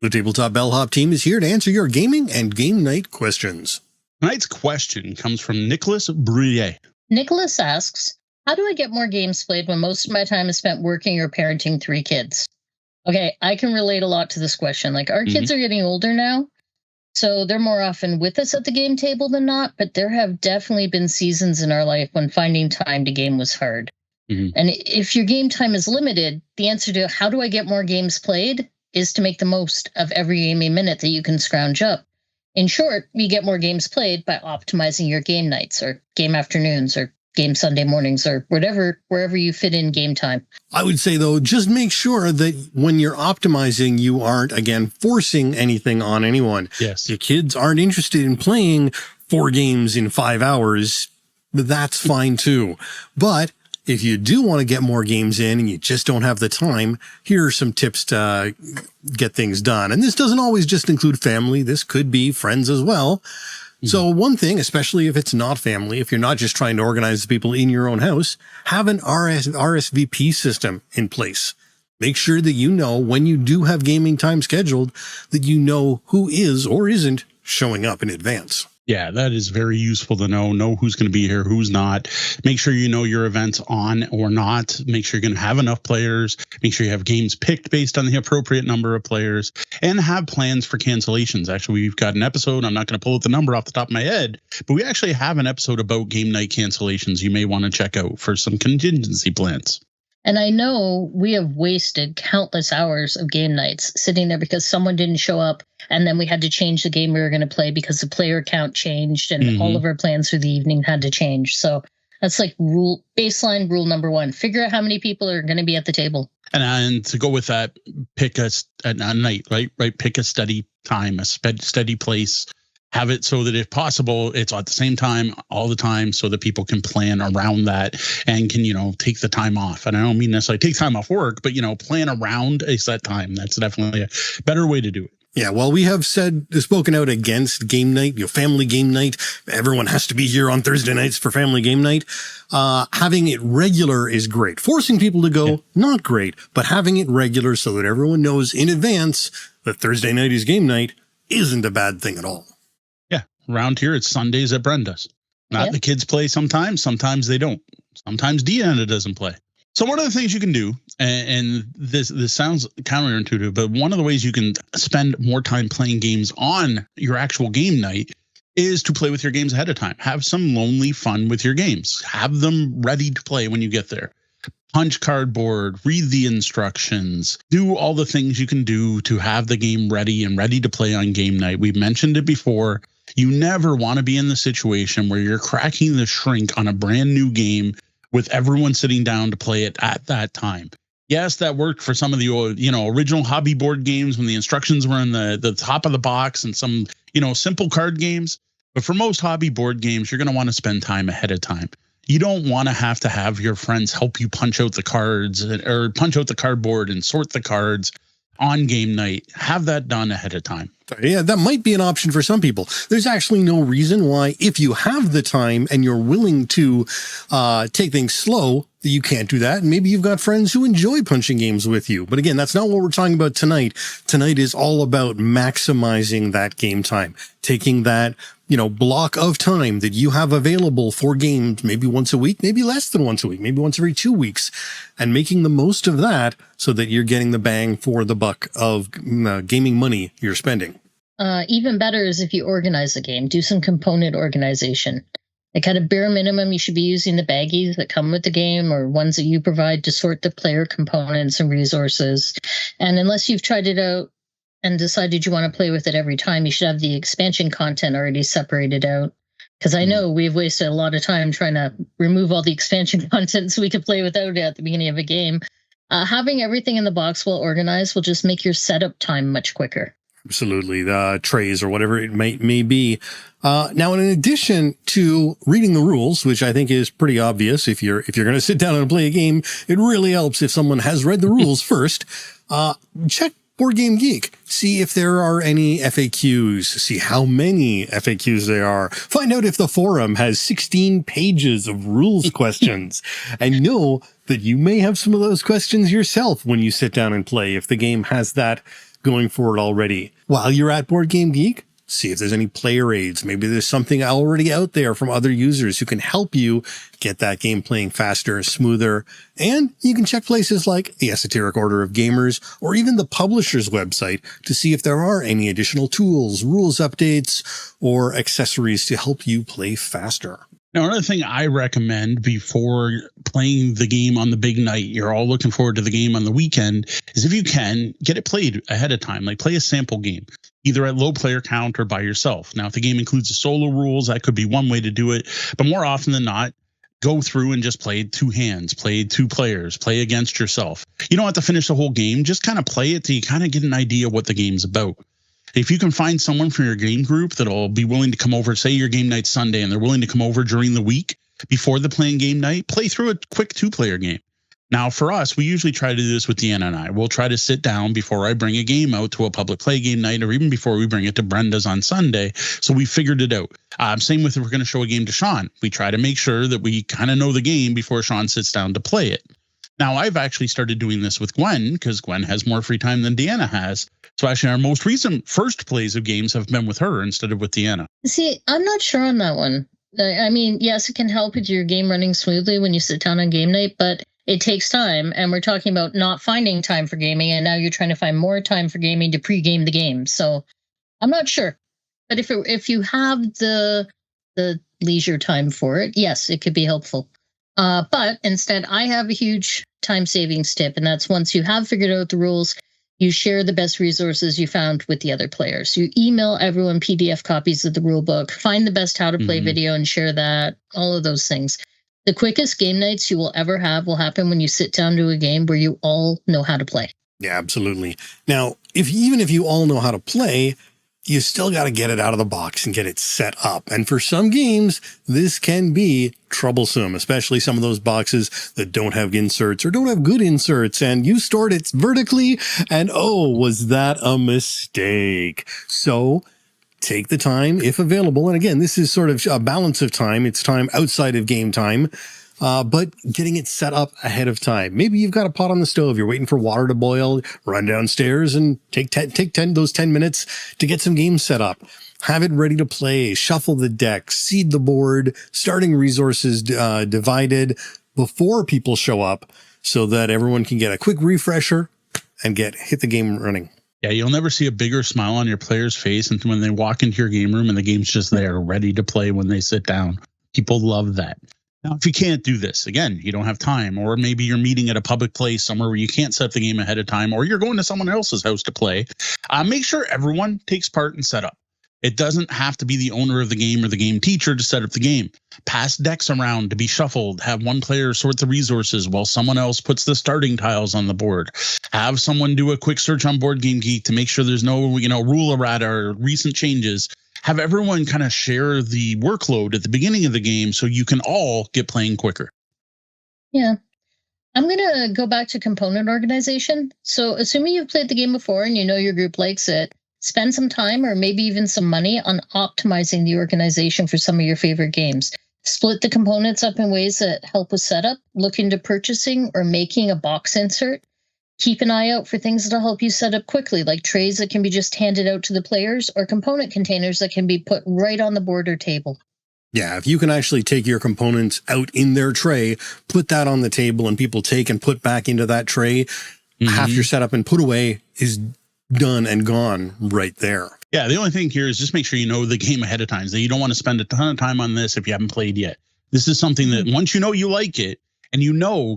The Tabletop Bellhop team is here to answer your gaming and game night questions. Tonight's question comes from Nicholas Bruyere. Nicholas asks, how do I get more games played when most of my time is spent working or parenting 3 kids? Okay, I can relate a lot to this question. Like, our kids are getting older now, so they're more often with us at the game table than not, but there have definitely been seasons in our life when finding time to game was hard. And if your game time is limited, the answer to how do I get more games played is to make the most of every gaming minute that you can scrounge up. In short, you get more games played by optimizing your game nights or game afternoons or game Sunday mornings or wherever you fit in game time. I would say, though, just make sure that when you're optimizing, you aren't, again, forcing anything on anyone. Yes. Your kids aren't interested in playing 4 games in 5 hours. That's fine, too. But if you do want to get more games in and you just don't have the time, here are some tips to get things done. And this doesn't always just include family. This could be friends as well. So one thing, especially if it's not family, if you're not just trying to organize the people in your own house, have an RSVP system in place. Make sure that you know when you do have gaming time scheduled, that you know who is or isn't showing up in advance. Yeah, that is very useful to know who's going to be here, who's not. Make sure you know your event's on or not. Make sure you're going to have enough players. Make sure you have games picked based on the appropriate number of players and have plans for cancellations. Actually, we've got an episode. I'm not going to pull out the number off the top of my head, but we actually have an episode about game night cancellations you may want to check out for some contingency plans. And I know we have wasted countless hours of game nights sitting there because someone didn't show up, and then we had to change the game we were going to play because the player count changed and all of our plans for the evening had to change. So that's like baseline rule number 1. Figure out how many people are going to be at the table. And to go with that, pick a night, right? Pick a steady time, a steady place. Have it so that if possible, it's at the same time all the time so that people can plan around that and can, take the time off. And I don't mean necessarily take time off work, but, plan around a set time. That's definitely a better way to do it. Yeah, well, we have spoken out against game night, family game night. Everyone has to be here on Thursday nights for family game night. Having it regular is great. Forcing people to go, not great, but having it regular so that everyone knows in advance that Thursday night is game night isn't a bad thing at all. Around here, it's Sundays at Brenda's. The kids play sometimes they don't. Sometimes Deanna doesn't play. So one of the things you can do, and this sounds counterintuitive, but one of the ways you can spend more time playing games on your actual game night is to play with your games ahead of time. Have some lonely fun with your games. Have them ready to play when you get there. Punch cardboard, read the instructions, do all the things you can do to have the game ready and ready to play on game night. We've mentioned it before. You never want to be in the situation where you're cracking the shrink on a brand new game with everyone sitting down to play it at that time. Yes, that worked for some of the original hobby board games when the instructions were in the top of the box and some, simple card games. But for most hobby board games, you're going to want to spend time ahead of time. You don't want to have your friends help you punch out the cards or punch out the cardboard and sort the cards on game night. Have that done ahead of time. Yeah, that might be an option for some people. There's actually no reason why, if you have the time and you're willing to take things slow, that you can't do that. And maybe you've got friends who enjoy punching games with you. But again, that's not what we're talking about tonight. Tonight is all about maximizing that game time, taking that block of time that you have available for games, maybe once a week, maybe less than once a week, maybe once every 2 weeks, and making the most of that so that you're getting the bang for the buck of gaming money you're spending. Even better is if you organize the game, do some component organization. Like at a bare minimum, you should be using the baggies that come with the game or ones that you provide to sort the player components and resources. And unless you've tried it out and decided you want to play with it every time, you should have the expansion content already separated out. Because I know we've wasted a lot of time trying to remove all the expansion content so we could play without it at the beginning of a game. Having everything in the box well organized will just make your setup time much quicker. Absolutely. The trays or whatever it may be. Now, in addition to reading the rules, which I think is pretty obvious, if you're going to sit down and play a game, it really helps if someone has read the rules first. Check Board Game Geek. See if there are any FAQs. See how many FAQs there are. Find out if the forum has 16 pages of rules questions. And know that you may have some of those questions yourself when you sit down and play if the game has that going for it already. While you're at Board Game Geek, see if there's any player aids. Maybe there's something already out there from other users who can help you get that game playing faster, smoother. And you can check places like the Esoteric Order of Gamers or even the publisher's website to see if there are any additional tools, rules updates, or accessories to help you play faster. Now, another thing I recommend before playing the game on the big night, you're all looking forward to the game on the weekend, is if you can, get it played ahead of time. Like play a sample game, either at low player count or by yourself. Now, if the game includes the solo rules, that could be one way to do it. But more often than not, go through and just play 2 hands, play 2 players, play against yourself. You don't have to finish the whole game. Just kind of play it till you kind of get an idea what the game's about. If you can find someone from your game group that'll be willing to come over, say your game night's Sunday, and they're willing to come over during the week before the playing game night, play through a quick 2-player game. Now, for us, we usually try to do this with Deanna and I. We'll try to sit down before I bring a game out to a public play game night, or even before we bring it to Brenda's on Sunday. So we figured it out. Same with if we're going to show a game to Sean. We try to make sure that we kind of know the game before Sean sits down to play it. Now, I've actually started doing this with Gwen because Gwen has more free time than Deanna has. So actually, our most recent first plays of games have been with her instead of with Deanna. See, I'm not sure on that one. I mean, yes, it can help with your game running smoothly when you sit down on game night, but it takes time. And we're talking about not finding time for gaming, and now you're trying to find more time for gaming to pre-game the game. So I'm not sure. But if you have the leisure time for it, yes, it could be helpful. But instead, I have a huge time savings tip, and that's once you have figured out the rules, you share the best resources you found with the other players. You email everyone PDF copies of the rule book, find the best how to play video and share that, all of those things. The quickest game nights you will ever have will happen when you sit down to a game where you all know how to play. Yeah, absolutely. Now, even if you all know how to play, you still got to get it out of the box and get it set up. And for some games, this can be troublesome, especially some of those boxes that don't have inserts or don't have good inserts. And you stored it vertically, and oh, was that a mistake? So take the time if available. And again, this is sort of a balance of time. It's time outside of game time. But getting it set up ahead of time. Maybe you've got a pot on the stove. You're waiting for water to boil. Run downstairs and take 10 minutes to get some games set up. Have it ready to play. Shuffle the deck. Seed the board. Starting resources divided before people show up so that everyone can get a quick refresher and hit the game running. Yeah, you'll never see a bigger smile on your player's face and when they walk into your game room and the game's just there, ready to play when they sit down. People love that. Now, if you can't do this, again, you don't have time, or maybe you're meeting at a public place somewhere where you can't set up the game ahead of time, or you're going to someone else's house to play, make sure everyone takes part in setup. It doesn't have to be the owner of the game or the game teacher to set up the game. Pass decks around to be shuffled. Have one player sort the resources while someone else puts the starting tiles on the board. Have someone do a quick search on Board Game Geek to make sure there's no, rule errata or recent changes. Have everyone kind of share the workload at the beginning of the game so you can all get playing quicker. Yeah. I'm going to go back to component organization. So assuming you've played the game before and you know your group likes it, spend some time or maybe even some money on optimizing the organization for some of your favorite games. Split the components up in ways that help with setup. Look into purchasing or making a box insert. Keep an eye out for things that'll help you set up quickly, like trays that can be just handed out to the players or component containers that can be put right on the board or table. Yeah, if you can actually take your components out in their tray, put that on the table, and people take and put back into that tray, half your setup and put away is done and gone right there. Yeah, the only thing here is just make sure you know the game ahead of time. So you don't want to spend a ton of time on this if you haven't played yet. This is something that once you know you like it, and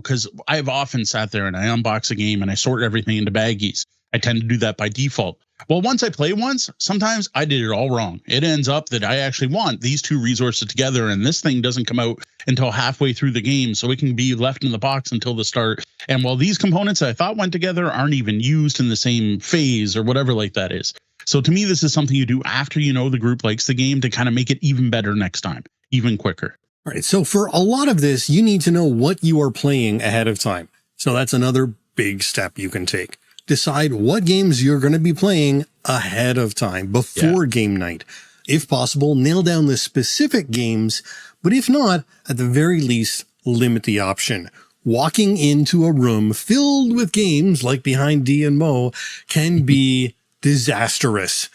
because I've often sat there and I unbox a game and I sort everything into baggies. I tend to do that by default. Well, once I play once, sometimes I did it all wrong. It ends up that I actually want these two resources together, and this thing doesn't come out until halfway through the game, so it can be left in the box until the start. And while these components that I thought went together aren't even used in the same phase or whatever like that is. So to me, this is something you do after you know the group likes the game to kind of make it even better next time, even quicker. All right, so for a lot of this, you need to know what you are playing ahead of time. So that's another big step you can take. Decide what games you're going to be playing ahead of time, before game night. If possible, nail down the specific games, but if not, at the very least, limit the option. walking into a room filled with games like Behind D and Mo can be disastrous.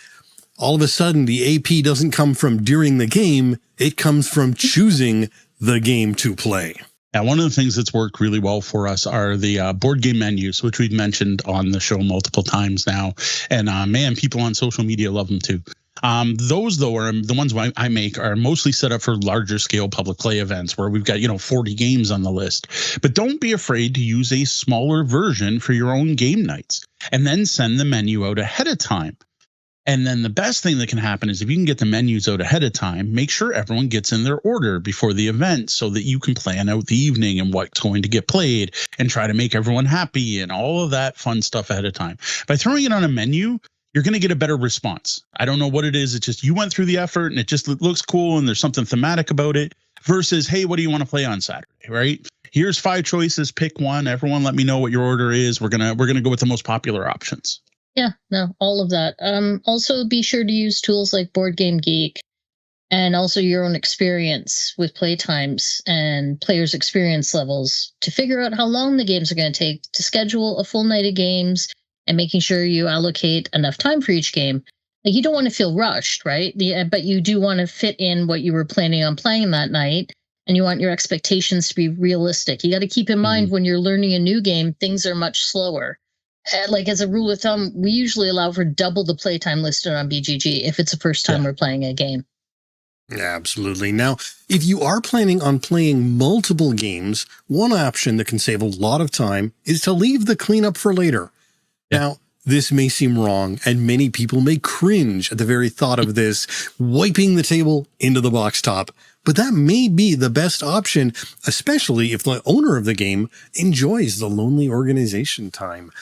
All of a sudden, the AP doesn't come from during the game. It comes from choosing the game to play. Yeah, one of the things that's worked really well for us are the board game menus, which we've mentioned on the show multiple times now. And man, people on social media love them too. Those, though, are the ones I make are mostly set up for larger scale public play events where we've got, 40 games on the list. But don't be afraid to use a smaller version for your own game nights and then send the menu out ahead of time. And then the best thing that can happen is if you can get the menus out ahead of time, make sure everyone gets in their order before the event so that you can plan out the evening and what's going to get played and try to make everyone happy and all of that fun stuff ahead of time. By throwing it on a menu, you're going to get a better response. I don't know what it is. It's just you went through the effort and it just looks cool and there's something thematic about it versus, hey, what do you want to play on Saturday, right? Here's 5 choices, pick one. Everyone let me know what your order is. We're going to go with the most popular options. Yeah, no, all of that. Also, be sure to use tools like Board Game Geek and also your own experience with playtimes and players' experience levels to figure out how long the games are going to take to schedule a full night of games and making sure you allocate enough time for each game. Like, you don't want to feel rushed, right? But you do want to fit in what you were planning on playing that night, and you want your expectations to be realistic. You got to keep in mind when you're learning a new game, things are much slower. Like, as a rule of thumb, we usually allow for double the playtime listed on BGG if it's the first time we're playing a game. Absolutely. Now, if you are planning on playing multiple games, one option that can save a lot of time is to leave the cleanup for later. Now, this may seem wrong, and many people may cringe at the very thought of this, wiping the table into the box top. But that may be the best option, especially if the owner of the game enjoys the lonely organization time.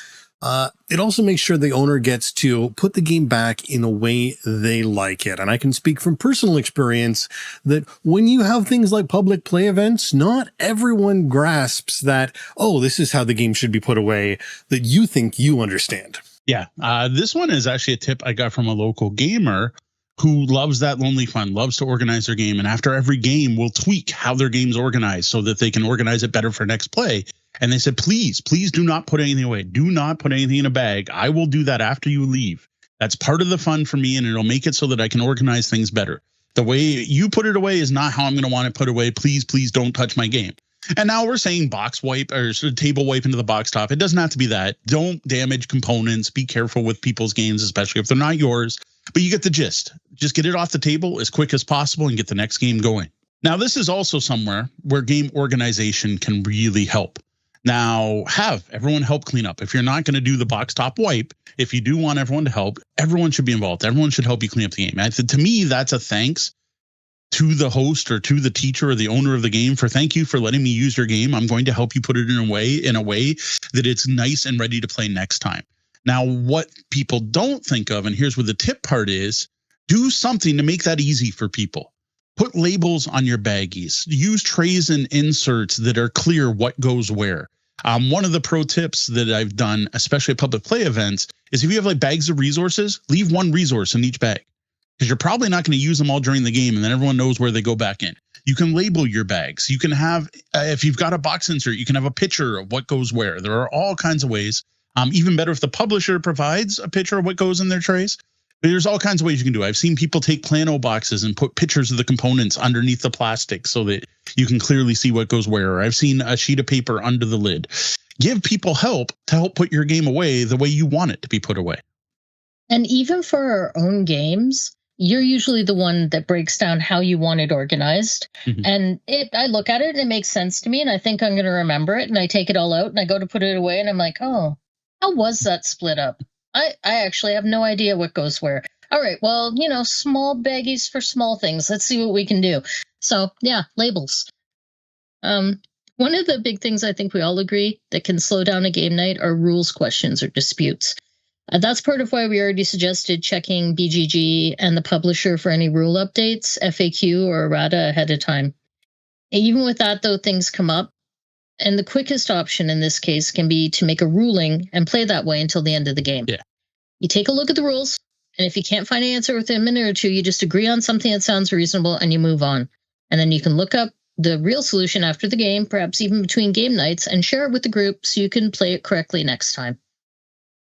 It also makes sure the owner gets to put the game back in a way they like it. And I can speak from personal experience that when you have things like public play events, not everyone grasps that, oh, this is how the game should be put away, that you think you understand. Yeah, this one is actually a tip I got from a local gamer who loves that lonely fun, loves to organize their game. And after every game, will tweak how their game's organized so that they can organize it better for next play. And they said, please do not put anything away. Do not put anything in a bag. I will do that after you leave. That's part of the fun for me, and it'll make it so that I can organize things better. The way you put it away is not how I'm going to want it put away. Please don't touch my game. And now we're saying box wipe or sort of table wipe into the box top. It doesn't have to be that. Don't damage components. Be careful with people's games, especially if they're not yours. But you get the gist. Just get it off the table as quick as possible and get the next game going. Now, this is also somewhere where game organization can really help. Now, have everyone help clean up. If you're not going to do the box top wipe, if you do want everyone to help, everyone should be involved. Everyone should help you clean up the game. And to me, that's a thanks to the host or to the teacher or the owner of the game for thank you for letting me use your game. I'm going to help you put it in a way that it's nice and ready to play next time. Now, what people don't think of, and here's where the tip part is, do something to make that easy for people. Put labels on your baggies. Use trays and inserts that are clear what goes where. One of the pro tips that I've done, especially at public play events, is if you have like bags of resources, leave one resource in each bag because you're probably not going to use them all during the game, and then everyone knows where they go back in. You can label your bags. You can have, if you've got a box insert, you can have a picture of what goes where. There are all kinds of ways. Even better if the publisher provides a picture of what goes in their trays. But there's all kinds of ways you can do it. I've seen people take Plano boxes and put pictures of the components underneath the plastic so that you can clearly see what goes where. I've seen a sheet of paper under the lid. Give people help to help put your game away the way you want it to be put away. And even for our own games, you're usually the one that breaks down how you want it organized. Mm-hmm. And I look at it and it makes sense to me, and I think I'm going to remember it, and I take it all out and I go to put it away and I'm like, oh, how was that split up? I actually have no idea what goes where. All right, well, small baggies for small things. Let's see what we can do. So, yeah, labels. One of the big things I think we all agree that can slow down a game night are rules questions or disputes. That's part of why we already suggested checking BGG and the publisher for any rule updates, FAQ, or errata ahead of time. Even with that, though, things come up. And the quickest option in this case can be to make a ruling and play that way until the end of the game. Yeah. You take a look at the rules, and if you can't find an answer within a minute or two, you just agree on something that sounds reasonable and you move on. And then you can look up the real solution after the game, perhaps even between game nights, and share it with the group so you can play it correctly next time.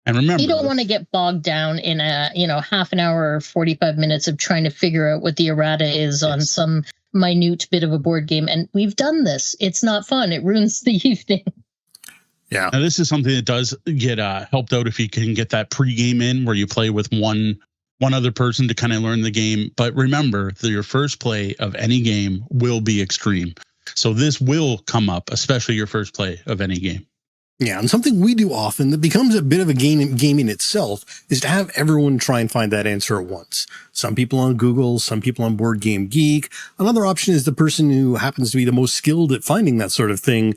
And remember, you don't want to get bogged down in half an hour or 45 minutes of trying to figure out what the errata is on some minute bit of a board game. And we've done this. It's not fun. It ruins the evening. Yeah. Now, this is something that does get helped out if you can get that pregame in where you play with one other person to kind of learn the game. But remember that your first play of any game will be extreme. So this will come up, especially your first play of any game. Yeah, and something we do often that becomes a bit of a game in itself is to have everyone try and find that answer at once. Some people on Google, some people on Board Game Geek. Another option is the person who happens to be the most skilled at finding that sort of thing,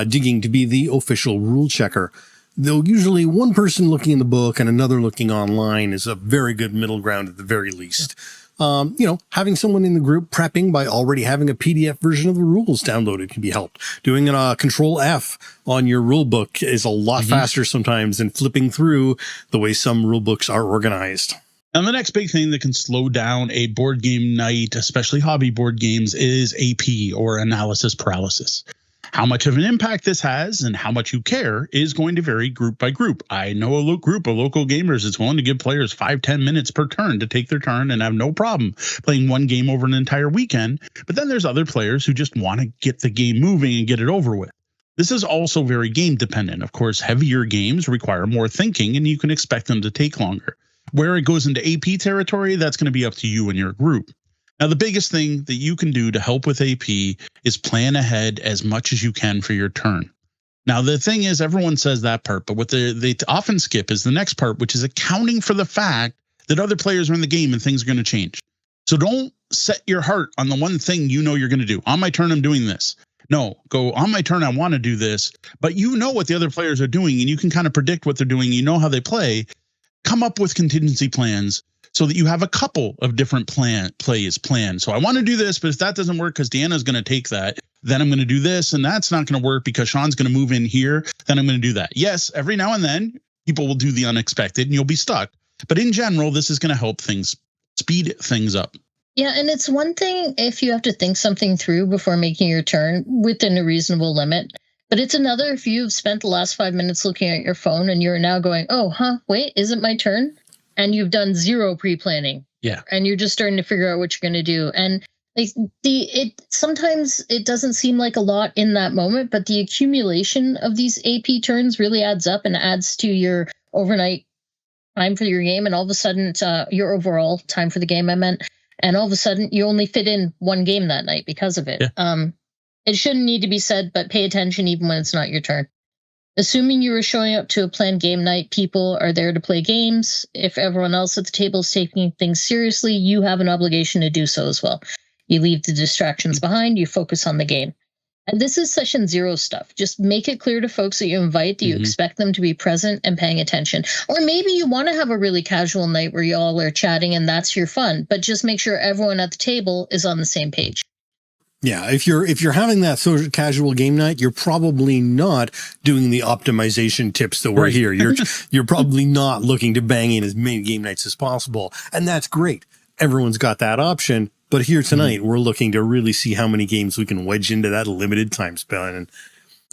digging to be the official rule checker. Though usually one person looking in the book and another looking online is a very good middle ground at the very least. Having someone in the group prepping by already having a PDF version of the rules downloaded can be helped. Doing a Control F on your rule book is a lot faster sometimes than flipping through the way some rule books are organized. And the next big thing that can slow down a board game night, especially hobby board games, is AP, or analysis paralysis. How much of an impact this has and how much you care is going to vary group by group. I know a group of local gamers that's willing to give players 5-10 minutes per turn to take their turn and have no problem playing one game over an entire weekend. But then there's other players who just want to get the game moving and get it over with. This is also very game dependent. Of course, heavier games require more thinking and you can expect them to take longer. Where it goes into AP territory, that's going to be up to you and your group. Now, the biggest thing that you can do to help with AP is plan ahead as much as you can for your turn. Now, the thing is, everyone says that part, but what they often skip is the next part, which is accounting for the fact that other players are in the game and things are going to change. So don't set your heart on the one thing you know you're going to do. On my turn, I'm doing this. No, go on my turn, I want to do this. But you know what the other players are doing, and you can kind of predict what they're doing. You know how they play. Come up with contingency plans so that you have a couple of different plays planned. So I want to do this, but if that doesn't work because Deanna's going to take that, then I'm going to do this, and that's not going to work because Sean's going to move in here, then I'm going to do that. Yes, every now and then, people will do the unexpected, and you'll be stuck. But in general, this is going to help things speed things up. Yeah, and it's one thing if you have to think something through before making your turn within a reasonable limit. But it's another if you've spent the last 5 minutes looking at your phone and you're now going, wait, is it my turn? And you've done zero pre-planning. Yeah. And you're just starting to figure out what you're going to do. And sometimes it doesn't seem like a lot in that moment, but the accumulation of these AP turns really adds up and adds to your overnight time for your game. And all of a sudden, your overall time for the game, I meant. And all of a sudden, you only fit in one game that night because of it. Yeah. It shouldn't need to be said, but pay attention even when it's not your turn. Assuming you are showing up to a planned game night, people are there to play games. If everyone else at the table is taking things seriously, you have an obligation to do so as well. You leave the distractions behind, you focus on the game. And this is session 0 stuff. Just make it clear to folks that you invite that you expect them to be present and paying attention. Or maybe you want to have a really casual night where you all are chatting and that's your fun, but just make sure everyone at the table is on the same page. Yeah, if you're having that social casual game night, you're probably not doing the optimization tips that we're here. You're probably not looking to bang in as many game nights as possible. And that's great. Everyone's got that option. But here tonight, we're looking to really see how many games we can wedge into that limited time span.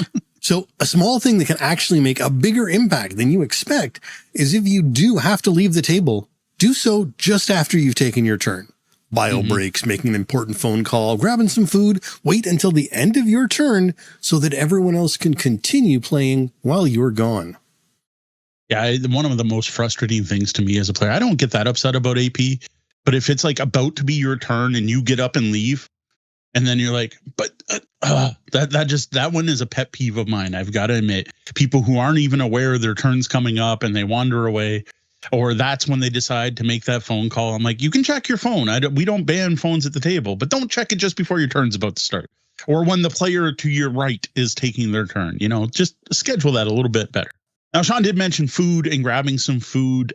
And so a small thing that can actually make a bigger impact than you expect is if you do have to leave the table, do so just after you've taken your turn. Bio breaks, making an important phone call, grabbing some food, wait until the end of your turn so that everyone else can continue playing while you're gone. Yeah, one of the most frustrating things to me as a player, I don't get that upset about AP, but if it's like about to be your turn and you get up and leave, and then you're like, but that one is a pet peeve of mine. I've got to admit, people who aren't even aware their turn's coming up and they wander away. Or that's when they decide to make that phone call. I'm like, you can check your phone. We don't ban phones at the table, but don't check it just before your turn's about to start. Or when the player to your right is taking their turn, just schedule that a little bit better. Now, Sean did mention food and grabbing some food.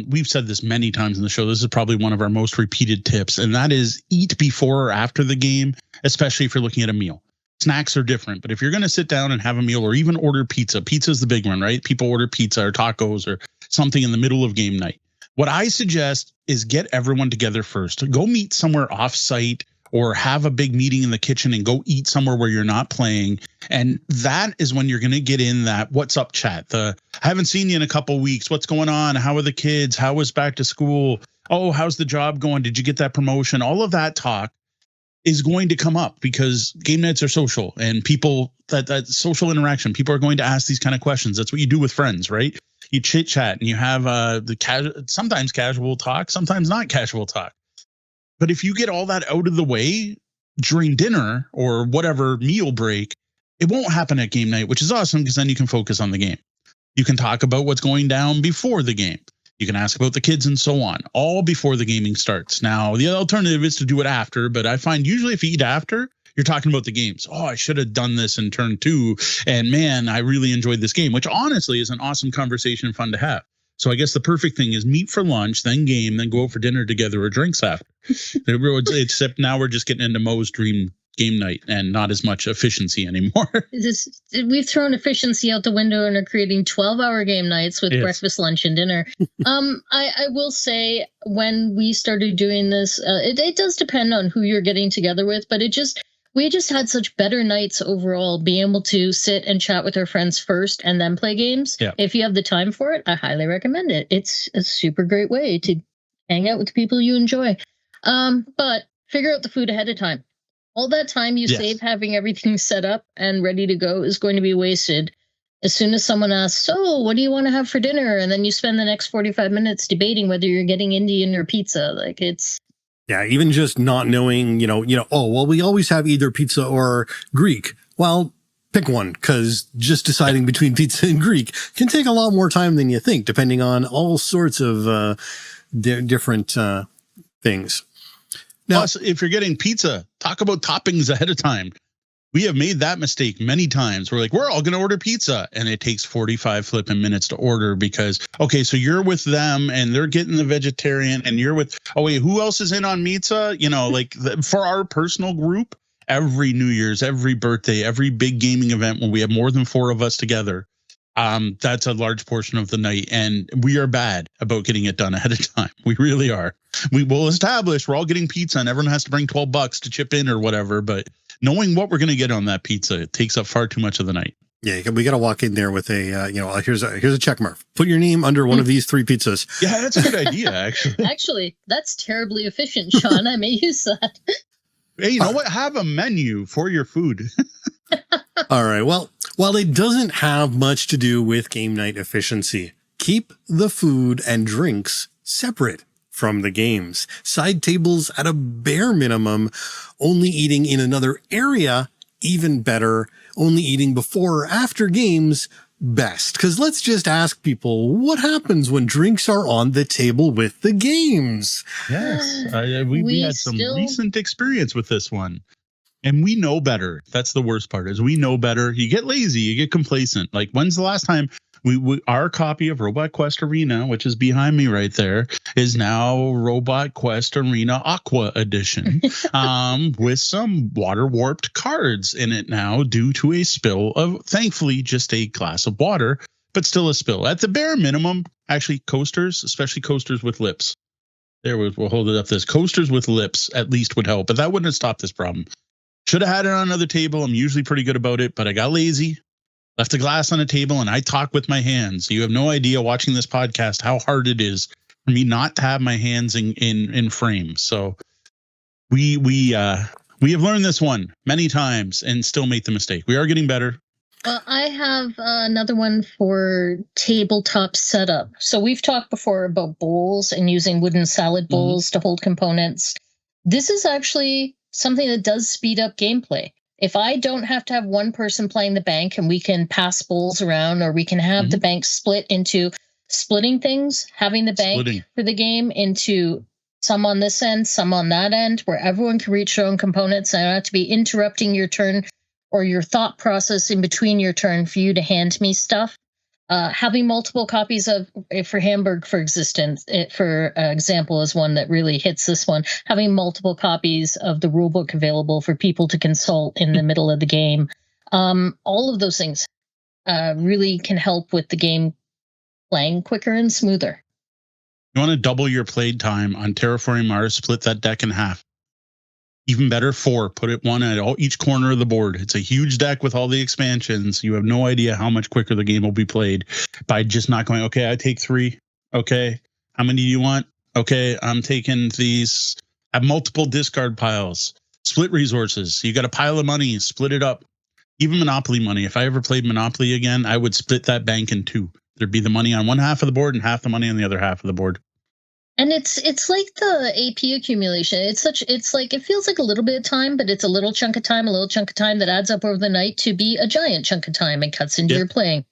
We've said this many times in the show. This is probably one of our most repeated tips, and that is eat before or after the game, especially if you're looking at a meal. Snacks are different, but if you're going to sit down and have a meal or even order pizza is the big one, right? People order pizza or tacos or something in the middle of game night. What I suggest is get everyone together first. Go meet somewhere off-site or have a big meeting in the kitchen and go eat somewhere where you're not playing. And that is when you're going to get in that what's up chat. I haven't seen you in a couple weeks. What's going on? How are the kids? How was back to school? Oh, how's the job going? Did you get that promotion? All of that talk is going to come up because game nights are social, and people that social interaction, people are going to ask these kind of questions. That's what you do with friends, right? You chit chat and you have sometimes casual talk, sometimes not casual talk. But if you get all that out of the way during dinner or whatever meal break, it won't happen at game night, which is awesome because then you can focus on the game. You can talk about what's going down before the game. You can ask about the kids and so on, all before the gaming starts. Now, the alternative is to do it after, but I find usually if you eat after, you're talking about the games. Oh, I should have done this in turn 2. And man, I really enjoyed this game, which honestly is an awesome conversation, fun to have. So I guess the perfect thing is meet for lunch, then game, then go out for dinner together or drinks after. Except now we're just getting into Mo's dream game night and not as much efficiency anymore. We've thrown efficiency out the window and are creating 12-hour game nights with breakfast, lunch, and dinner. I will say when we started doing this, it does depend on who you're getting together with, but we just had such better nights overall, being able to sit and chat with our friends first and then play games. Yeah. If you have the time for it, I highly recommend it. It's a super great way to hang out with the people you enjoy. But figure out the food ahead of time. All that time you save having everything set up and ready to go is going to be wasted. As soon as someone asks, so what do you want to have for dinner? And then you spend the next 45 minutes debating whether you're getting Indian or pizza. Like it's... Yeah, even just not knowing, oh, well, we always have either pizza or Greek. Well, pick one, because just deciding between pizza and Greek can take a lot more time than you think, depending on all sorts of different things. Now, plus, if you're getting pizza, talk about toppings ahead of time. We have made that mistake many times. We're like, we're all going to order pizza. And it takes 45 flipping minutes to order because, okay, so you're with them and they're getting the vegetarian and you're with, oh, wait, who else is in on pizza? For our personal group, every New Year's, every birthday, every big gaming event when we have more than 4 of us together, that's a large portion of the night. And we are bad about getting it done ahead of time. We really are. We will establish we're all getting pizza and everyone has to bring $12 to chip in or whatever. But knowing what we're going to get on that pizza, it takes up far too much of the night. Yeah, we got to walk in there with a, here's a check mark. Put your name under one of these 3 pizzas. Yeah, that's a good idea, actually. Actually, that's terribly efficient, Sean. I may use that. Hey, you know what? Have a menu for your food. All right. Well, while it doesn't have much to do with game night efficiency, keep the food and drinks separate from the games. Side tables at a bare minimum, only eating in another area, even better. Only eating before or after games, best. Because let's just ask people, what happens when drinks are on the table with the games? Yes, we had some recent experience with this one. And we know better. That's the worst part is we know better. You get lazy, you get complacent. Like when's the last time our copy of Robot Quest Arena, which is behind me right there, is now Robot Quest Arena Aqua Edition with some water warped cards in it now due to a spill of, thankfully, just a glass of water, but still a spill. At the bare minimum, actually coasters, especially coasters with lips. We'll hold it up. This coasters with lips at least would help, but that wouldn't have stopped this problem. Should have had it on another table. I'm usually pretty good about it, but I got lazy, left the glass on a table, and I talk with my hands. You have no idea watching this podcast how hard it is for me not to have my hands in frame. So we have learned this one many times and still make the mistake. We are getting better. Well, I have another one for tabletop setup. So we've talked before about bowls and using wooden salad bowls to hold components. This is actually something that does speed up gameplay. If I don't have to have one person playing the bank and we can pass bowls around, or we can have the bank split into splitting things, having the bank for the game into some on this end, some on that end, where everyone can reach their own components and I don't have to be interrupting your turn or your thought process in between your turn for you to hand me stuff. Having multiple copies of, for Hamburg, for example, is one that really hits this one. Having multiple copies of the rulebook available for people to consult in the middle of the game. All of those things really can help with the game playing quicker and smoother. You want to double your play time on Terraforming Mars, split that deck in half. Even better, 4. Put it one at each corner of the board. It's a huge deck with all the expansions. You have no idea how much quicker the game will be played by just not going, okay, I take 3. Okay, how many do you want? Okay, I'm taking these. Have multiple discard piles. Split resources. You got a pile of money. Split it up. Even Monopoly money. If I ever played Monopoly again, I would split that bank in 2. There'd be the money on one half of the board and half the money on the other half of the board. And it's like the AP accumulation. It's like it feels like a little bit of time, but it's a little chunk of time that adds up over the night to be a giant chunk of time and cuts into your playing.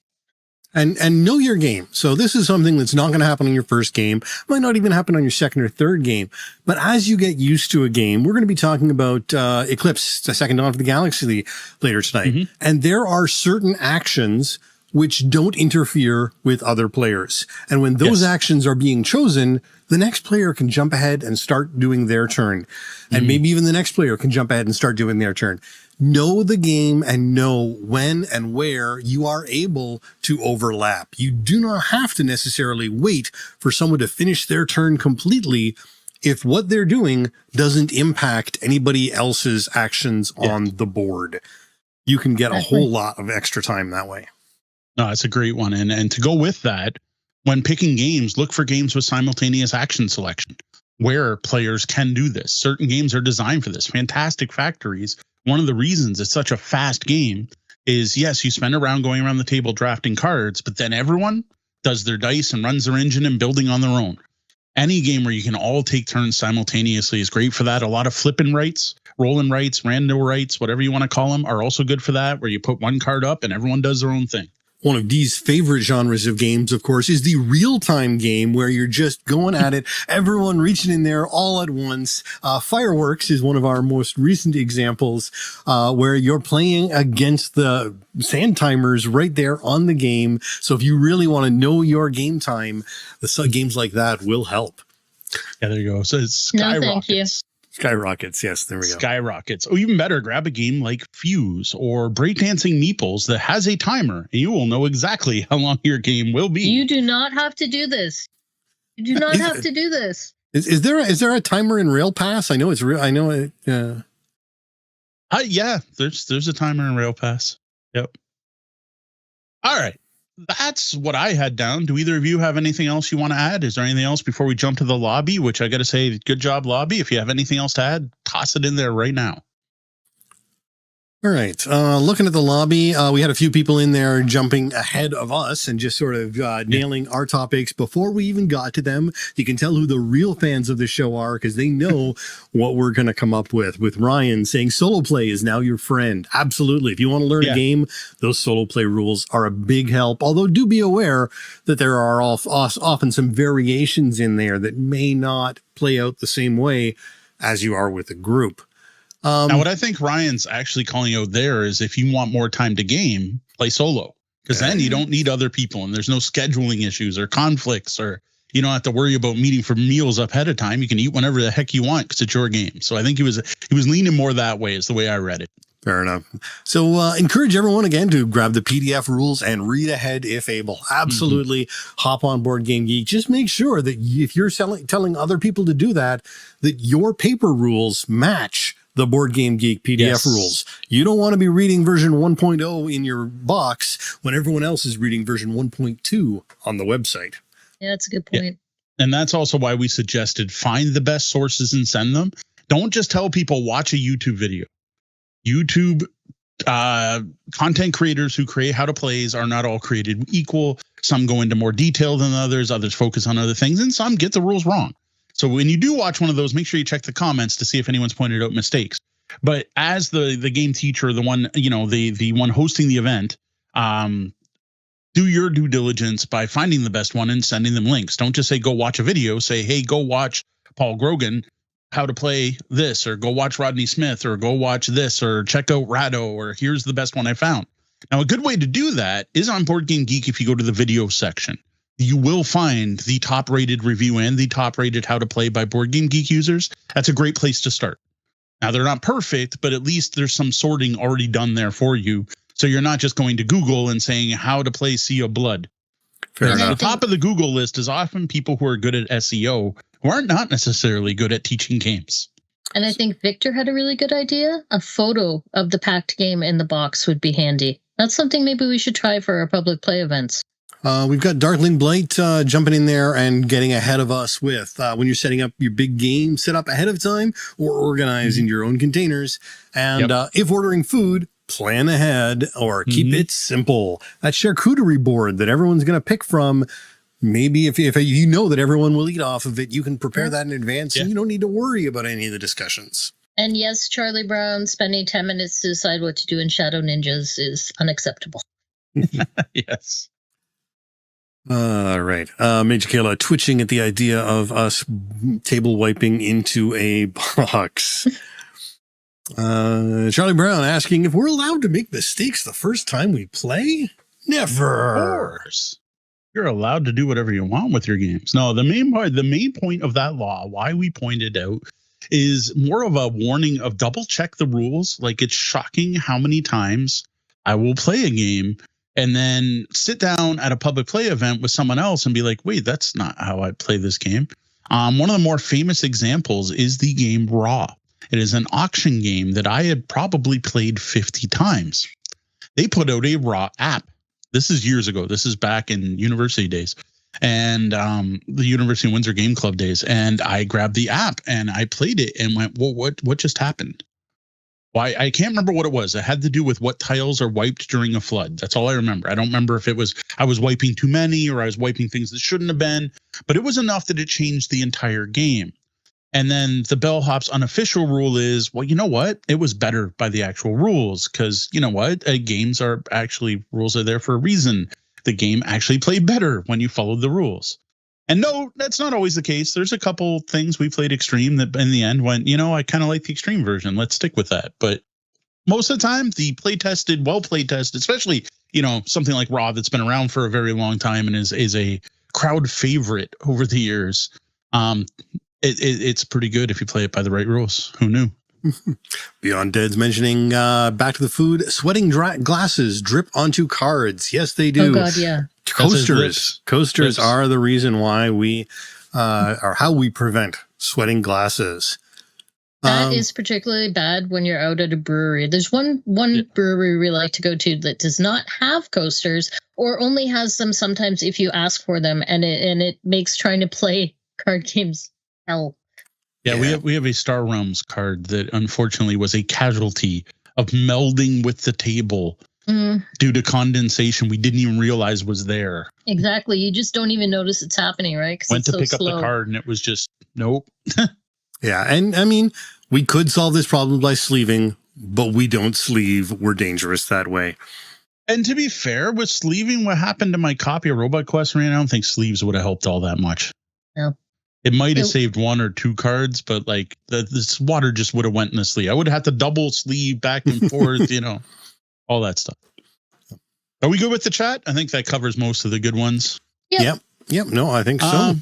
And know your game. So this is something that's not going to happen on your first game, might not even happen on your second or third game. But as you get used to a game, we're going to be talking about Eclipse, the Second Dawn of the Galaxy later tonight. Mm-hmm. And there are certain actions which don't interfere with other players. And when those actions are being chosen, the next player can jump ahead and start doing their turn. And maybe even the next player can jump ahead and start doing their turn. Know the game and know when and where you are able to overlap. You do not have to necessarily wait for someone to finish their turn completely if what they're doing doesn't impact anybody else's actions on the board. You can get a whole lot of extra time that way. No, that's a great one. And to go with that, when picking games, look for games with simultaneous action selection where players can do this. Certain games are designed for this. Fantastic Factories. One of the reasons it's such a fast game is, yes, you spend a round going around the table drafting cards, but then everyone does their dice and runs their engine and building on their own. Any game where you can all take turns simultaneously is great for that. A lot of flipping rights, rolling rights, rando rights, whatever you want to call them, are also good for that, where you put one card up and everyone does their own thing. One of Dee's favorite genres of games, of course, is the real-time game where you're just going at it, everyone reaching in there all at once. Fireworks is one of our most recent examples where you're playing against the sand timers right there on the game. So if you really want to know your game time, the games like that will help. Yeah, there you go. So it's Skyrockets. No, thank you. Skyrockets, yes, there we go. Skyrockets. Oh, even better, grab a game like Fuse or Breakdancing Meeples that has a timer, and you will know exactly how long your game will be. You do not have to do this. You do not have to do this. Is there a timer in Rail Pass? I know it's real. I know it. Yeah, there's a timer in Rail Pass. Yep. All right. That's what I had down. Do either of you have anything else you want to add? Is there anything else before we jump to the lobby, which I got to say, good job, lobby. If you have anything else to add, toss it in there right now. All right. Looking at the lobby, we had a few people in there jumping ahead of us and just sort of nailing our topics before we even got to them. You can tell who the real fans of the show are because they know what we're going to come up with. With Ryan saying solo play is now your friend. Absolutely. If you want to learn a game, those solo play rules are a big help. Although do be aware that there are often some variations in there that may not play out the same way as you are with a group. Now, what I think Ryan's actually calling out there is if you want more time to game, play solo, because then you don't need other people and there's no scheduling issues or conflicts, or you don't have to worry about meeting for meals up ahead of time. You can eat whenever the heck you want because it's your game. So I think he was leaning more that way is the way I read it. Fair enough. So encourage everyone again to grab the PDF rules and read ahead if able. Absolutely. Hop on Board Game Geek. Just make sure that if you're telling other people to do that, that your paper rules match the Board Game Geek PDF rules. You don't want to be reading version 1.0 in your box when everyone else is reading version 1.2 on the website. Yeah, that's a good point. Yeah. And that's also why we suggested find the best sources and send them. Don't just tell people watch a YouTube video. YouTube content creators who create how to plays are not all created equal. Some go into more detail than others. Others focus on other things, and some get the rules wrong. So when you do watch one of those, make sure you check the comments to see if anyone's pointed out mistakes. But as the game teacher, the one, the one hosting the event, do your due diligence by finding the best one and sending them links. Don't just say, go watch a video. Say, hey, go watch Paul Grogan, how to play this, or go watch Rodney Smith, or go watch this, or check out Rado, or here's the best one I found. Now, a good way to do that is on Board Game Geek. If you go to the video section, you will find the top rated review and the top rated how to play by Board Game Geek users. That's a great place to start. Now, they're not perfect, but at least there's some sorting already done there for you. So you're not just going to Google and saying how to play Sea of Blood. Fair enough. The top of the Google list is often people who are good at SEO who are not necessarily good at teaching games. And I think Victor had a really good idea. A photo of the packed game in the box would be handy. That's something maybe we should try for our public play events. We've got Darkling Blight jumping in there and getting ahead of us with when you're setting up your big game set up ahead of time or organizing your own containers. And if ordering food, plan ahead or keep it simple. That charcuterie board that everyone's going to pick from, maybe if you know that everyone will eat off of it, you can prepare that in advance and you don't need to worry about any of the discussions. And yes, Charlie Brown spending 10 minutes to decide what to do in Shadow Ninjas is unacceptable. Yes. All right. Major Kayla twitching at the idea of us table wiping into a box. Charlie Brown asking if we're allowed to make mistakes the first time we play? Never. Of course. You're allowed to do whatever you want with your games. No, the main point of that law, why we pointed out, is more of a warning of double check the rules. Like, it's shocking how many times I will play a game and then sit down at a public play event with someone else and be like, wait, that's not how I play this game. One of the more famous examples is the game Raw. It is an auction game that I had probably played 50 times. They put out a Raw app. This is years ago. This is back in university days and the University of Windsor Game Club days. And I grabbed the app and I played it and went, well, what just happened? Why? I can't remember what it was. It had to do with what tiles are wiped during a flood. That's all I remember. I don't remember if it was I was wiping too many or I was wiping things that shouldn't have been, but it was enough that it changed the entire game. And then the Bellhop's unofficial rule is, well, you know what? It was better by the actual rules because, you know what? Games are actually, rules are there for a reason. The game actually played better when you followed the rules. And no, that's not always the case. There's a couple things we played extreme that in the end went, you know, I kind of like the extreme version. Let's stick with that. But most of the time, the well play tested, especially, you know, something like Raw that's been around for a very long time and is a crowd favorite over the years. It's pretty good if you play it by the right rules. Who knew? Beyond Dead's mentioning back to the food. Sweating glasses drip onto cards. Yes, they do. Oh God, yeah. Coasters are the reason why we or how we prevent sweating glasses. That is particularly bad when you're out at a brewery. There's one brewery we like to go to that does not have coasters or only has them sometimes if you ask for them, and it makes trying to play card games hell. Yeah, we have a Star Realms card that unfortunately was a casualty of melding with the table due to condensation we didn't even realize was there. Exactly. You just don't even notice it's happening, right? Went to pick up the card and it was just, nope. Yeah, and I mean, we could solve this problem by sleeving, but we don't sleeve. We're dangerous that way. And to be fair, with sleeving, what happened to my copy of Robot Quest Arena, I don't think sleeves would have helped all that much. No. It might have saved one or two cards, but like this water just would have went in the sleeve. I would have had to double sleeve back and forth, you know, all that stuff. Are we good with the chat? I think that covers most of the good ones. Yep. No, I think so.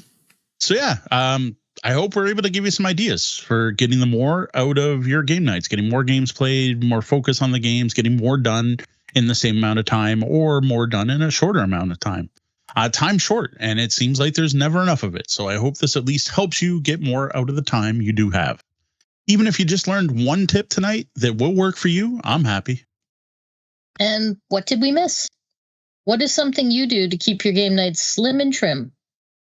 So yeah, I hope we're able to give you some ideas for getting the more out of your game nights, getting more games played, more focus on the games, getting more done in the same amount of time or more done in a shorter amount of time. Time's short, and it seems like there's never enough of it. So I hope this at least helps you get more out of the time you do have. Even if you just learned one tip tonight that will work for you, I'm happy. And what did we miss? What is something you do to keep your game nights slim and trim?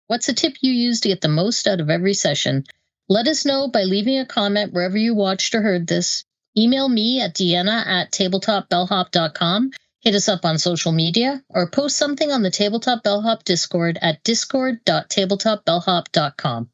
What's a tip you use to get the most out of every session? Let us know by leaving a comment wherever you watched or heard this. Email me at deanna@tabletopbellhop.com. Hit us up on social media or post something on the Tabletop Bellhop Discord at discord.tabletopbellhop.com.